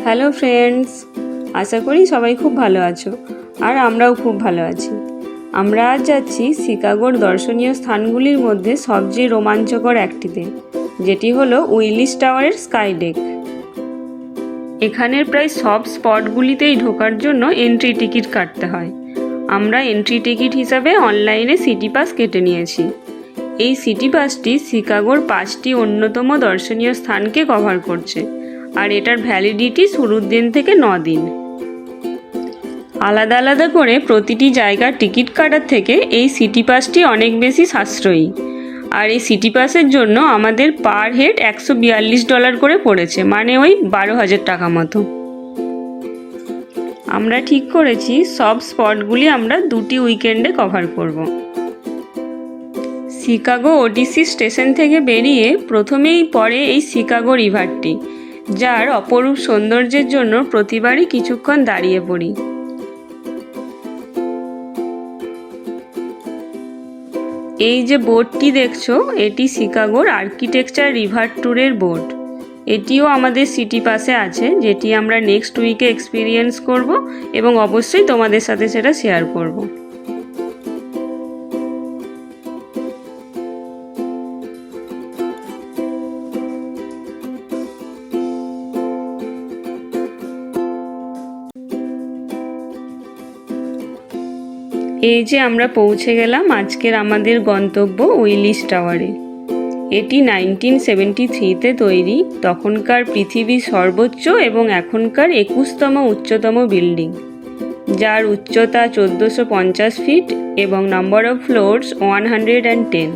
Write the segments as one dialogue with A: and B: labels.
A: Hello friends, আশা করি সবাই খুব ভালো আছো আর আমরাও খুব ভালো আছি। আমরা আজ যাচ্ছি শিকাগোর দর্শনীয় স্থানগুলির মধ্যে সবচেয়ে রোমাঞ্চকর একটিতে, যেটি হলো উইলিস টাওয়ারের স্কাই ডেক। এখানের প্রায় সব স্পটগুলিতেই ঢোকার জন্য এন্ট্রি টিকিট কাটতে হয়। আমরা এন্ট্রি টিকিট হিসাবে অনলাইনে সিটি পাস কেটে নিয়েছি। এই সিটি পাসটি শিকাগোর 5টি অন্যতম দর্শনীয় স্থানকে কভার করছে, আর এটার ভ্যালিডিটি শুরুর দিন থেকে 9 দিন। আলাদা আলাদা করে প্রতিটি জায়গার টিকিট কাটার থেকে এই সিটি পাসটি অনেক বেশি সাশ্রয়ী। আর এই সিটি পাসের জন্য আমাদের পার হেড $142 করে পড়েছে, মানে ওই 12,000 টাকা মতো। আমরা ঠিক করেছি সব স্পটগুলি আমরা 2টি উইকেন্ডে কভার করব। শিকাগো ওটিসি স্টেশন থেকে বেরিয়ে প্রথমেই পড়ে এই শিকাগো রিভারটি, যার অপরূপ সৌন্দর্যের জন্য প্রতিবারই কিছুক্ষণ দাঁড়িয়ে পড়ি। এই যে বোটটি দেখছো, এটি শিকাগোর আর্কিটেকচার রিভার ট্যুরের বোট। এটিও আমাদের সিটি পাসে আছে, যেটি আমরা নেক্সট উইকে এক্সপিরিয়েন্স করব এবং অবশ্যই তোমাদের সাথে সেটা শেয়ার করব। এই যে আমরা পৌঁছে গেলাম আজকের আমাদের গন্তব্য উইলিস টাওয়ারে। এটি 1973-তে তৈরি, তখনকার পৃথিবীর সর্বোচ্চ এবং এখনকার 21তম উচ্চতম বিল্ডিং, যার উচ্চতা 1450 ফিট এবং নাম্বার অফ ফ্লোরস 110।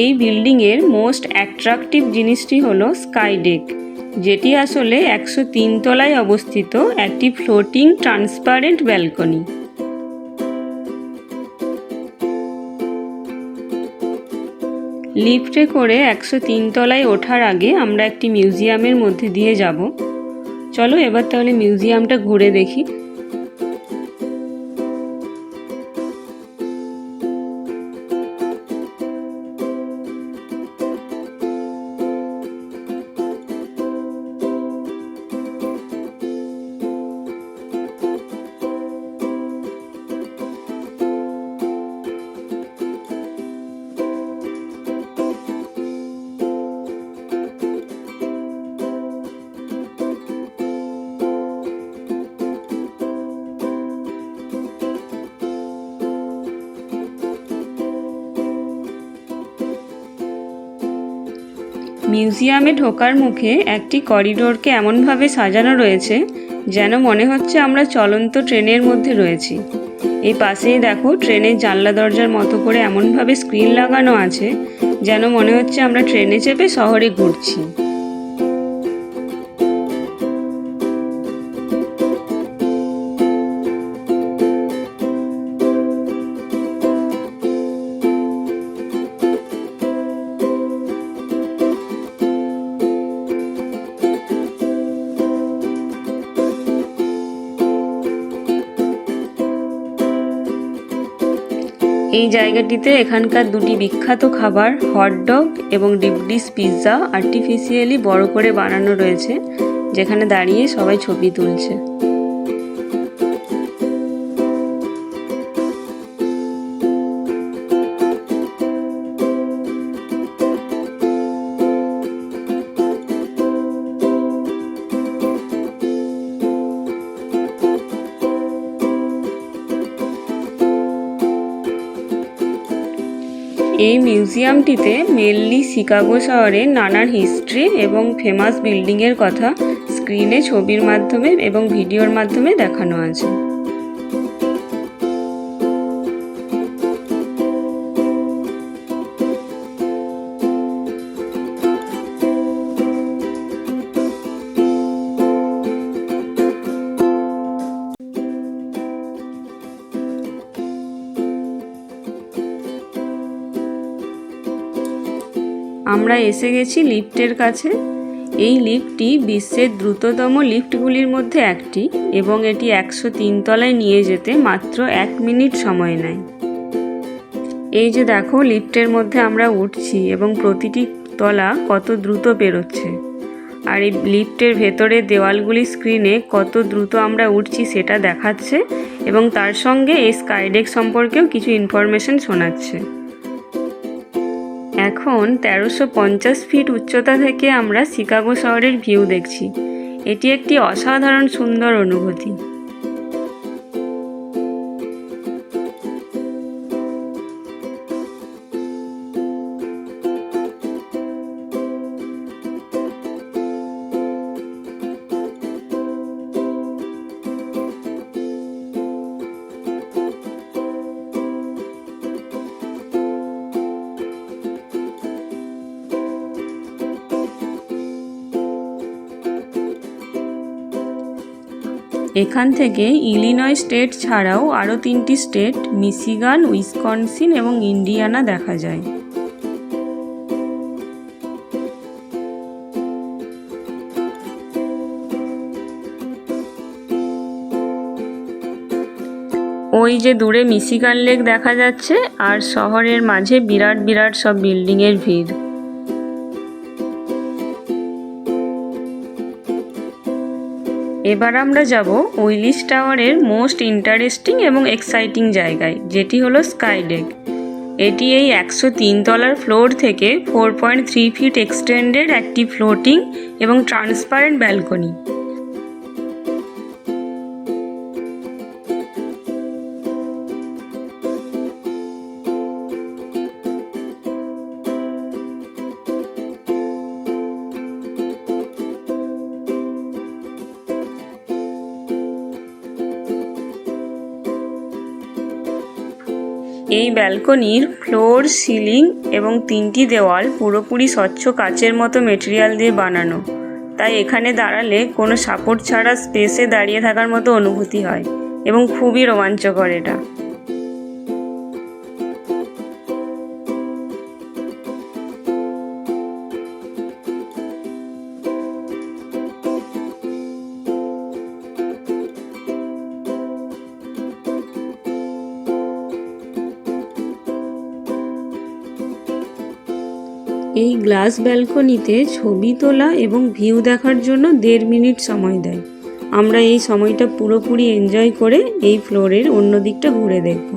A: এই বিল্ডিংয়ের মোস্ট অ্যাট্রাকটিভ জিনিসটি হলো স্কাই ডেক, যেটি আসলে 103 তলায় অবস্থিত একটি ফ্লোটিং ট্রান্সপারেন্ট ব্যালকনি। লিফটে করে 103 তলায় ওঠার আগে আমরা একটি মিউজিয়ামের মধ্যে দিয়ে যাব। চলো এবার তাহলে মিউজিয়ামটা ঘুরে দেখি। মিউজিয়ামে ঢোকার মুখে একটি করিডোরকে এমনভাবে সাজানো রয়েছে যেন মনে হচ্ছে আমরা চলন্ত ট্রেনের মধ্যে রয়েছি। এই পাশেই দেখো ট্রেনের জানলা দরজার মতো করে এমনভাবে স্ক্রিন লাগানো আছে যেন মনে হচ্ছে আমরা ট্রেনে চেপে শহরে ঘুরছি। এই জায়গাটিতে এখানকার 2টি বিখ্যাত খাবার হটডগ এবং ডিপ ডিশ পিৎজা আর্টিফিশিয়ালি বড় করে বানানো রয়েছে, যেখানে দাঁড়িয়ে সবাই ছবি তুলছে। এই মিউজিয়ামটিতে মেনলি শিকাগো শহরের নানান হিস্ট্রি এবং ফেমাস বিল্ডিংয়ের কথা স্ক্রিনে ছবির মাধ্যমে এবং ভিডিওর মাধ্যমে দেখানো আছে। আমরা এসে গেছি লিফটের কাছে। এই লিফটটি বিশ্বের দ্রুততম লিফটগুলির মধ্যে একটি এবং এটি 103 তলায় নিয়ে যেতে মাত্র 1 মিনিট সময় নেয়। এই যে দেখো লিফটের মধ্যে আমরা উঠছি এবং প্রতিটি তলা কত দ্রুত পেরোচ্ছে। আর এই লিফটের ভেতরে দেওয়ালগুলি স্ক্রিনে কত দ্রুত আমরা উঠছি সেটা দেখাচ্ছে এবং তার সঙ্গে এই স্কাইডেক সম্পর্কেও কিছু ইনফরমেশন শোনাচ্ছে। এখন 1350 ফিট উচ্চতা থেকে আমরা শিকাগো শহরের ভিউ দেখছি। এটি একটি অসাধারণ সুন্দর অনুভূতি। এখান থেকে ইলিনয় স্টেট ছাড়াও আরও 3টি স্টেট মিশিগান, উইসকনসিন এবং ইন্ডিয়ানা দেখা যায়। ওই যে দূরে মিশিগান লেক দেখা যাচ্ছে আর শহরের মাঝে বিরাট বিরাট সব বিল্ডিংয়ের ভিড়। এবার আমরা যাব উইলিস টাওয়ারের মোস্ট ইন্টারেস্টিং এবং এক্সাইটিং জায়গায়, যেটি হলো স্কাইডেক। এটি এই 103 তলার ফ্লোর থেকে 4.3 ফিট এক্সটেন্ডেড একটি ফ্লোটিং এবং ট্রান্সপারেন্ট ব্যালকনি। এই ব্যালকনির ফ্লোর, সিলিং এবং 3টি দেওয়াল পুরোপুরি স্বচ্ছ কাচের মতো মেটেরিয়াল দিয়ে বানানো, তাই এখানে দাঁড়ালে কোনো সাপোর্ট ছাড়া স্পেসে দাঁড়িয়ে থাকার মতো অনুভূতি হয় এবং খুবই রোমাঞ্চকর এটা। এই গ্লাস ব্যালকনিতে ছবি তোলা এবং ভিউ দেখার জন্য 1.5 মিনিট সময় দেয়। আমরা এই সময়টা পুরোপুরি এনজয় করে এই ফ্লোরের অন্য দিকটা ঘুরে দেখব।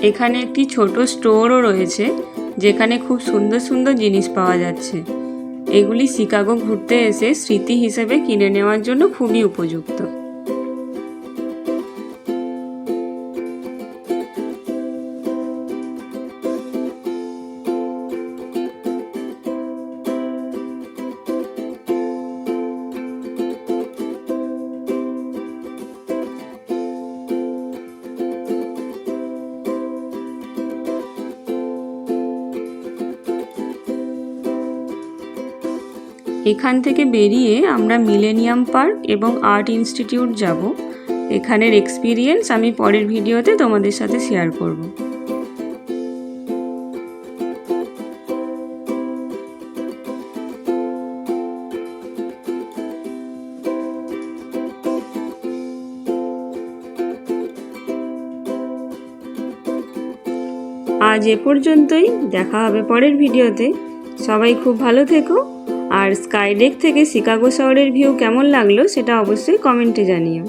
A: এখানে একটি ছোট স্টোরও রয়েছে যেখানে খুব সুন্দর সুন্দর জিনিস পাওয়া যাচ্ছে। এগুলি শিকাগো ঘুরতে এসে স্মৃতি হিসেবে কিনে নেওয়ার জন্য খুবই উপযুক্ত। এখান থেকে বেরিয়ে আমরা মিলেনিয়াম পার্ক এবং আর্ট ইনস্টিটিউট যাব। এখানের এক্সপিরিয়েন্স আমি পরের ভিডিওতে তোমাদের সাথে শেয়ার করব। আজ এ পর্যন্তই, দেখা হবে পরের ভিডিওতে। সবাই খুব ভালো থেকো, আর স্কাইডেক থেকে শিকাগো শহরের ভিউ কেমন লাগলো সেটা অবশ্যই কমেন্টে জানিও।